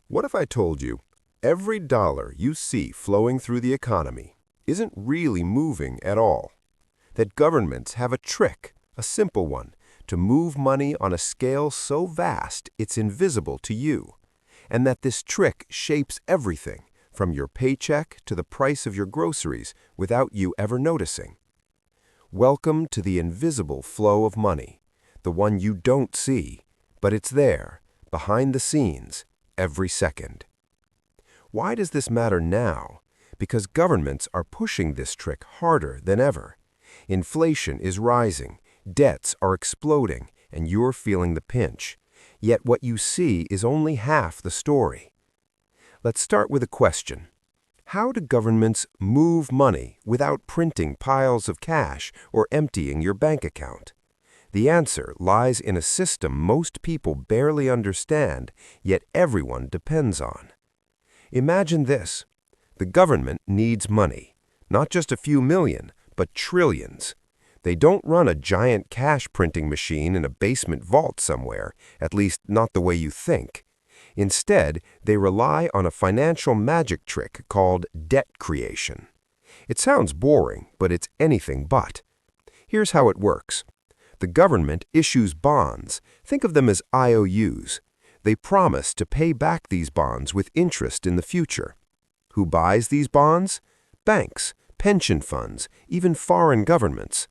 What if I told you every dollar you see flowing through the economy isn't really moving at all? That governments have a trick, a simple one, to move money on a scale so vast it's invisible to you, and that this trick shapes everything, from your paycheck to the price of your groceries, without you ever noticing. Welcome to the invisible flow of money, the one you don't see, but it's there, behind the scenes, every second. Why does this matter now? Because governments are pushing this trick harder than ever. Inflation is rising, debts are exploding, and you're feeling the pinch. Yet what you see is only half the story. Let's start with a question. How do governments move money without printing piles of cash or emptying your bank account? The answer lies in a system most people barely understand, yet everyone depends on. Imagine this. The government needs money, not just a few million, but trillions. They don't run a giant cash printing machine in a basement vault somewhere, at least not the way you think. Instead, they rely on a financial magic trick called debt creation. It sounds boring, but it's anything but. Here's how it works. The government issues bonds. Think of them as IOUs. They promise to pay back these bonds with interest in the future. Who buys these bonds? Banks, pension funds, even foreign governments.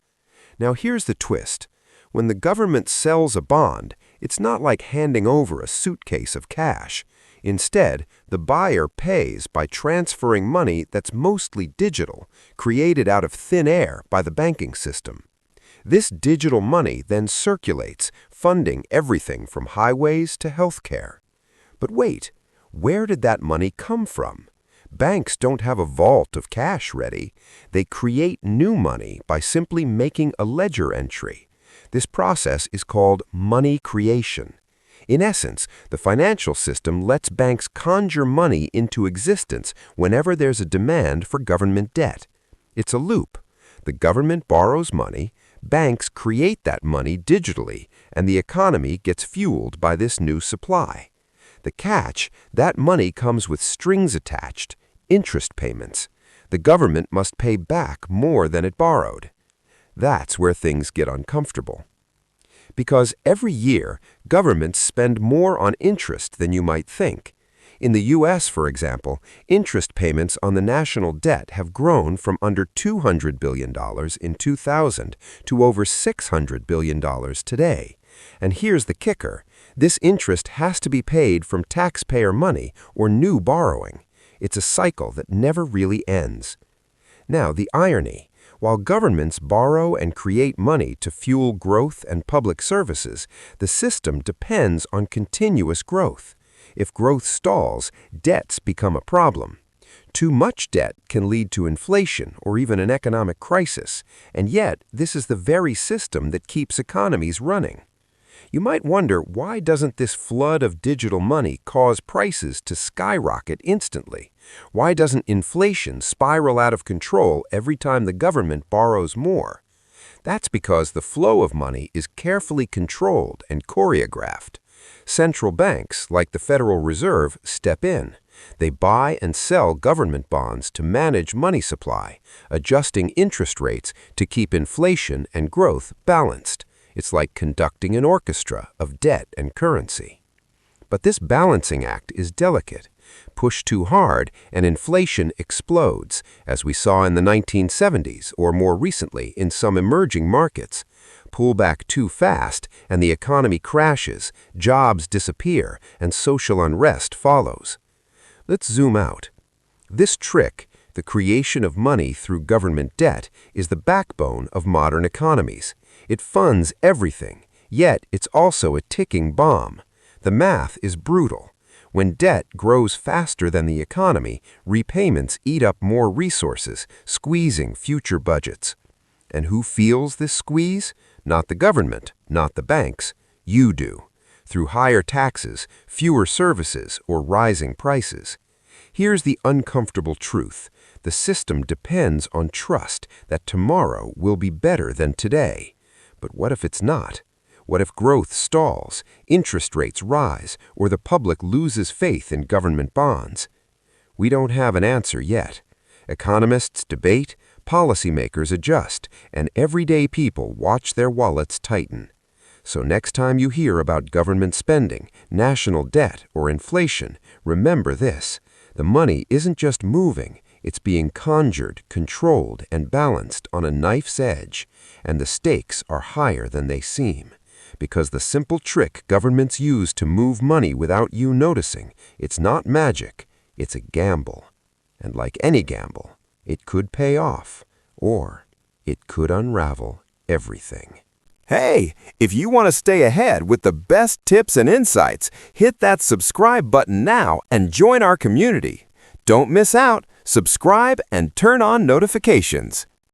Now here's the twist. When the government sells a bond, it's not like handing over a suitcase of cash. Instead, the buyer pays by transferring money that's mostly digital, created out of thin air by the banking system. This digital money then circulates, funding everything from highways to healthcare. But wait, where did that money come from? Banks don't have a vault of cash ready. They create new money by simply making a ledger entry. This process is called money creation. In essence, the financial system lets banks conjure money into existence whenever there's a demand for government debt. It's a loop. The government borrows money, banks create that money digitally, and the economy gets fueled by this new supply. The catch, that money comes with strings attached, interest payments. The government must pay back more than it borrowed. That's where things get uncomfortable. Because every year, governments spend more on interest than you might think. In the U.S., for example, interest payments on the national debt have grown from under $200 billion in 2000 to over $600 billion today. And here's the kicker. This interest has to be paid from taxpayer money or new borrowing. It's a cycle that never really ends. Now, the irony. While governments borrow and create money to fuel growth and public services, the system depends on continuous growth. If growth stalls, debts become a problem. Too much debt can lead to inflation or even an economic crisis, and yet this is the very system that keeps economies running. You might wonder, why doesn't this flood of digital money cause prices to skyrocket instantly? Why doesn't inflation spiral out of control every time the government borrows more? That's because the flow of money is carefully controlled and choreographed. Central banks, like the Federal Reserve, step in. They buy and sell government bonds to manage money supply, adjusting interest rates to keep inflation and growth balanced. It's like conducting an orchestra of debt and currency. But this balancing act is delicate. Push too hard and inflation explodes, as we saw in the 1970s or more recently in some emerging markets. Pull back too fast and the economy crashes, jobs disappear, and social unrest follows. Let's zoom out. This trick, the creation of money through government debt, is the backbone of modern economies. It funds everything, yet it's also a ticking bomb. The math is brutal. When debt grows faster than the economy, repayments eat up more resources, squeezing future budgets. And who feels this squeeze? Not the government, not the banks. You do, through higher taxes, fewer services, or rising prices. Here's the uncomfortable truth. The system depends on trust that tomorrow will be better than today. But what if it's not? What if growth stalls, interest rates rise, or the public loses faith in government bonds? We don't have an answer yet. Economists debate, policymakers adjust, and everyday people watch their wallets tighten. So next time you hear about government spending, national debt, or inflation, remember this: the money isn't just moving, it's being conjured, controlled, and balanced on a knife's edge, and the stakes are higher than they seem. Because the simple trick governments use to move money without you noticing, it's not magic, it's a gamble. And like any gamble, it could pay off, or it could unravel everything. Hey, if you want to stay ahead with the best tips and insights, hit that subscribe button now and join our community. Don't miss out. Subscribe and turn on notifications.